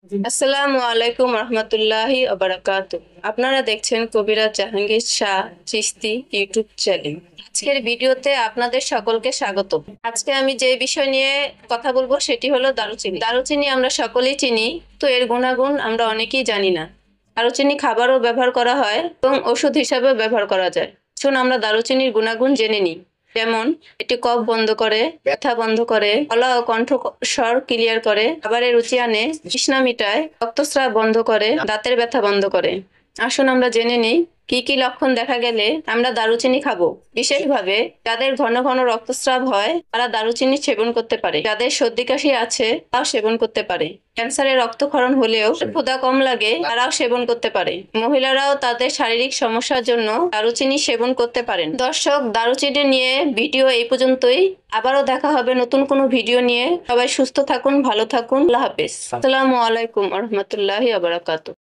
আসসালামু আলাইকুম রহমতুল্লাহি ওবারাকাতু। আপনারা দেখছেন কবিরাজ জাহাঙ্গীর শাহ চিশতি ইউটিউব চ্যানেল। আজকের ভিডিওতে আপনাদের সকলকে স্বাগত। আজকে আমি যে বিষয় নিয়ে কথা বলবো সেটি হলো দারুচিনি। দারুচিনি আমরা সকলেই চিনি, তো এর গুণাগুণ আমরা অনেকেই জানি না। দারুচিনি খাবারও ব্যবহার করা হয় এবং ওষুধ হিসাবেও ব্যবহার করা যায়। চলুন আমরা দারুচিনির গুণাগুণ জেনে নিই। যেমন এটি কফ বন্ধ করে, ব্যথা বন্ধ করে, গলা ও কণ্ঠস্বর ক্লিয়ার করে, খাবারের রুচি আনে, তৃষ্ণা মিটায়, রক্তস্রাব বন্ধ করে, দাঁতের ব্যথা বন্ধ করে। আসুন আমরা জেনে নিই কি কি লক্ষণ দেখা গেলে আমরা দারুচিনি খাবো। বিশেষভাবে যাদের ঘন ঘন রক্তস্রাব হয় তারা দারুচিনি সেবন করতে পারে। যাদের সর্দি কাশি আছে তাও সেবন করতে পারে। ক্যান্সারের রক্তক্ষরণ হলেও ক্ষুধা কম লাগে তারাও সেবন করতে পারে। মহিলারাও তাদের শারীরিক সমস্যার জন্য দারুচিনি সেবন করতে পারেন। দর্শক, দারুচিনি নিয়ে ভিডিও এই পর্যন্তই। আবারও দেখা হবে নতুন কোনো ভিডিও নিয়ে। সবাই সুস্থ থাকুন, ভালো থাকুন। আল্লাহ হাফেজ। আসসালামু আলাইকুম রহমতুল্লাহি ওয়া বারাকাতুহু।